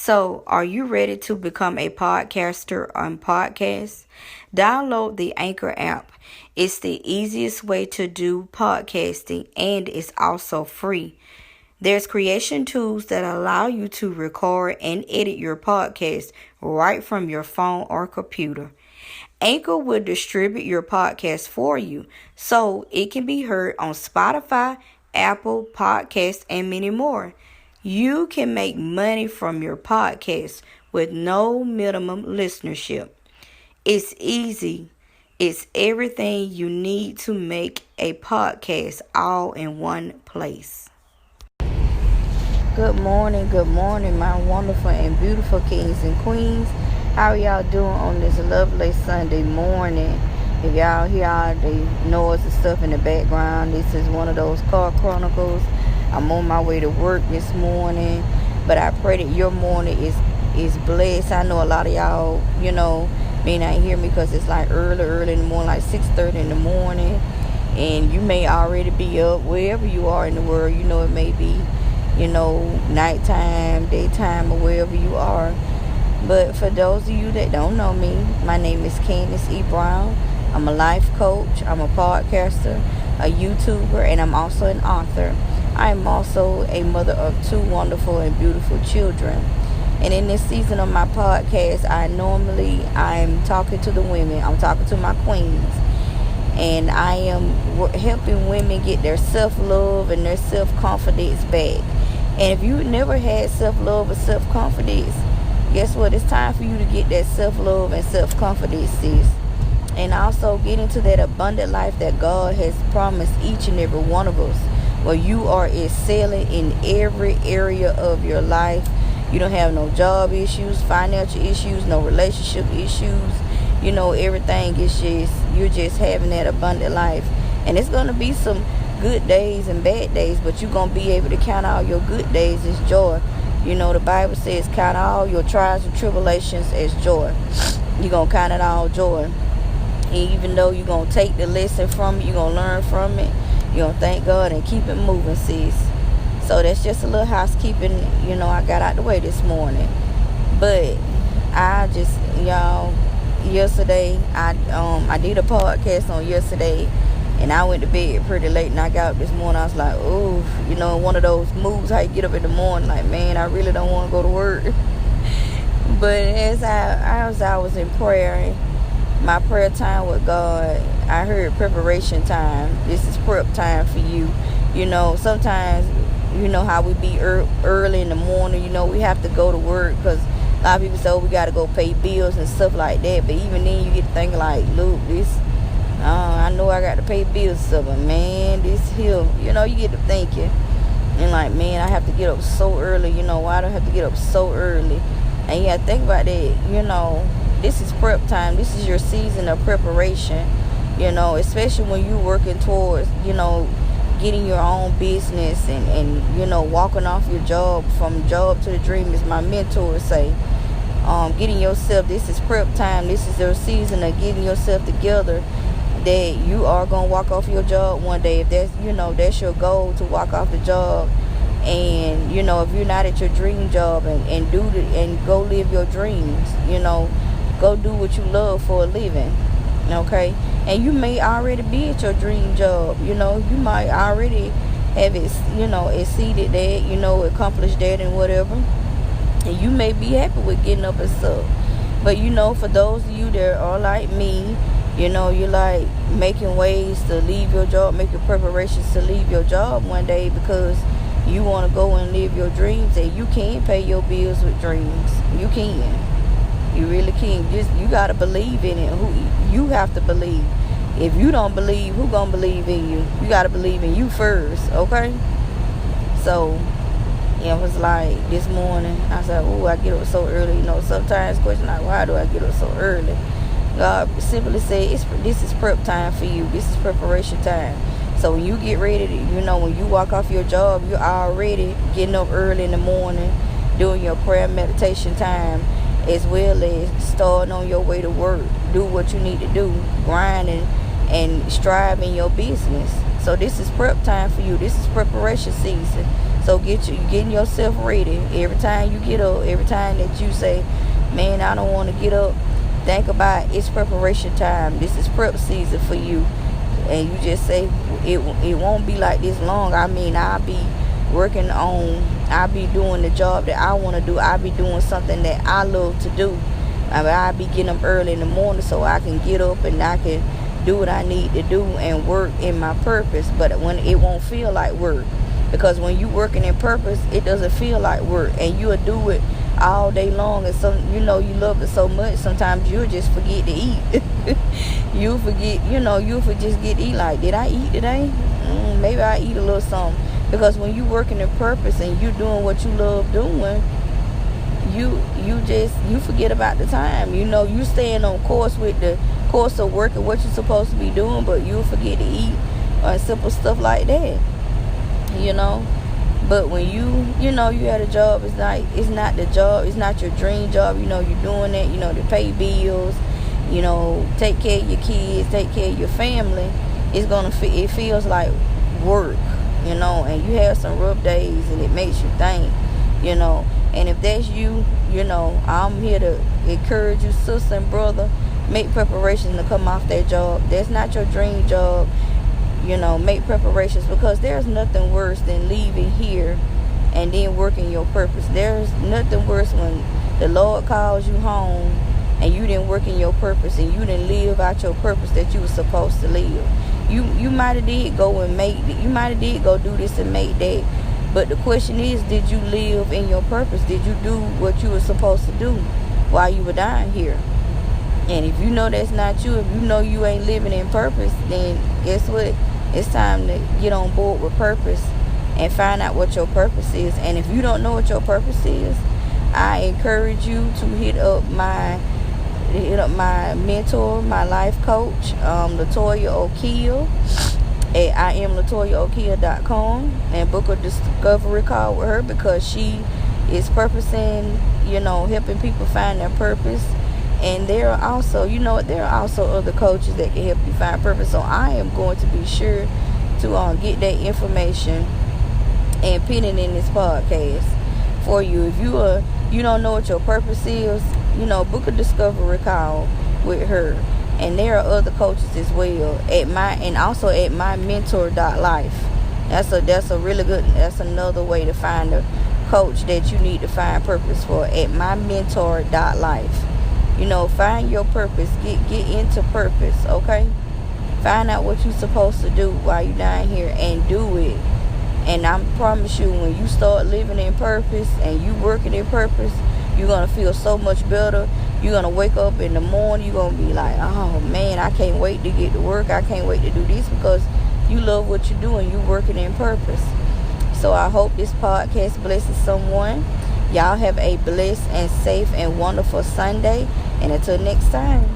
So, are you ready to become a podcaster on podcast? Download the Anchor app. It's the easiest way to do podcasting and it's also free. There's creation tools that allow you to record and edit your podcast right from your phone or computer. Anchor will distribute your podcast for you so it can be heard on Spotify, Apple Podcasts, and many more. You can make money from your podcast with no minimum listenership. It's easy. It's everything you need to make a podcast all in one place. Good morning, my wonderful and beautiful kings and queens. How are y'all doing on this lovely Sunday morning? If y'all hear all the noise and stuff in the background, this is one of those car chronicles. I'm on my way to work this morning, but I pray that your morning is blessed. I know a lot of y'all, may not hear me because it's like early in the morning, like 6:30 in the morning, and you may already be up wherever you are in the world. It may be, nighttime, daytime, or wherever you are. But for those of you that don't know me, my name is Candace E. Brown. I'm a life coach, I'm a podcaster, a YouTuber, and I'm also an author. I am also a mother of two wonderful and beautiful children. And in this season of my podcast, I'm talking to the women. I'm talking to my queens. And I am helping women get their self-love and their self-confidence back. And if you never had self-love or self-confidence, guess what? It's time for you to get that self-love and self-confidence, sis. And also get into that abundant life that God has promised each and every one of us, where you are excelling in every area of your life. You don't have no job issues, financial issues, no relationship issues. Everything is you're just having that abundant life. And it's going to be some good days and bad days, but you're going to be able to count all your good days as joy. The Bible says count all your trials and tribulations as joy. You're going to count it all joy. And even though you're going to take the lesson from it, you're going to learn from it, you're going to thank God and keep it moving, sis. So that's just a little housekeeping, I got out the way this morning. But yesterday, I did a podcast on yesterday, and I went to bed pretty late, and I got up this morning, I was like, ooh, one of those moves how you get up in the morning, like, man, I really don't want to go to work. But as I was in prayer, my prayer time with God, I heard preparation time. This is prep time for you. Sometimes, how we be early in the morning, we have to go to work because a lot of people say, we got to go pay bills and stuff like that. But even then, you get to thinking like, look, I know I got to pay bills and stuff, but man, this here, you get to thinking. And like, man, I have to get up so early. Why do I have to get up so early? And you got to think about that, this is prep time. This is your season of preparation, especially when you're working towards, getting your own business and walking off your job, from job to the dream, as my mentors say. Getting yourself, this is prep time. This is your season of getting yourself together, that you are going to walk off your job one day. If that's, that's your goal, to walk off the job. And, if you're not at your dream job and go live your dreams, go do what you love for a living, okay? And you may already be at your dream job, you might already have it, exceeded that, accomplished that and whatever. And you may be happy with getting up and stuff. But, for those of you that are like me, you like making ways to leave your job, making preparations to leave your job one day because you want to go and live your dreams, and you can pay your bills with dreams. You can. You really can. You got to believe in it. You have to believe. If you don't believe, who gonna believe in you? You got to believe in you first, okay? So, it was like this morning, I said, oh, I get up so early. Sometimes question like, why do I get up so early? God simply said, this is prep time for you. This is preparation time. So when you get ready to, when you walk off your job, you're already getting up early in the morning, doing your prayer meditation time, as well as starting on your way to work. Do what you need to do, grinding and strive in your business. So this is prep time for you. This is preparation season. So getting yourself ready. Every time you get up, every time that you say, man, I don't want to get up, think about it's preparation time. This is prep season for you. And you just say, it won't be like this long. I mean, I'll be doing the job that I want to do. I'll be doing something that I love to do. I mean, I'll be getting up early in the morning so I can get up and I can do what I need to do and work in my purpose. But when it won't feel like work, because when you working in purpose, it doesn't feel like work, and you'll do it all day long. And you love it so much, sometimes you'll just forget to eat. You'll just get eat. Like, did I eat today? Maybe I eat a little something. Because when you working in purpose and you doing what you love doing, you forget about the time. You staying on course with the course of work and what you're supposed to be doing, but you'll forget to eat or simple stuff like that. But when you had a job, it's not the job, it's not your dream job. You're doing it, to pay bills, take care of your kids, take care of your family. It feels like work, and you have some rough days and it makes you think, and if that's you, I'm here to encourage you, sister and brother, make preparations to come off that job. That's not your dream job. Make preparations, because there's nothing worse than leaving here and then working your purpose. There's nothing worse when the Lord calls you home and you didn't work in your purpose and you didn't live out your purpose that you were supposed to live. You might have did go and you might have did go do this and make that, but the question is, did you live in your purpose? Did you do what you were supposed to do while you were down here? And if you know that's not you, if you know you ain't living in purpose, then guess what? It's time to get on board with purpose and find out what your purpose is. And if you don't know what your purpose is, I encourage you to hit up my mentor, my life coach, Latoya O'Keel, at IamLatoyaO'Keel.com, and book a discovery call with her, because she is purposing, helping people find their purpose. And there are also, there are also other coaches that can help you find purpose. So I am going to be sure to get that information and pin it in this podcast for you. If you don't know what your purpose is, book a discovery call with her. And there are other coaches as well also at mymentor.life. That's a really good. That's another way to find a coach that you need to find purpose for, at mymentor.life. Find your purpose. Get into purpose, okay? Find out what you're supposed to do while you're down here and do it. And I promise you, when you start living in purpose and you working in purpose, you're going to feel so much better. You're going to wake up in the morning, you're going to be like, oh man, I can't wait to get to work. I can't wait to do this, because you love what you're doing. You're working in purpose. So I hope this podcast blesses someone. Y'all have a blessed and safe and wonderful Sunday. And until next time.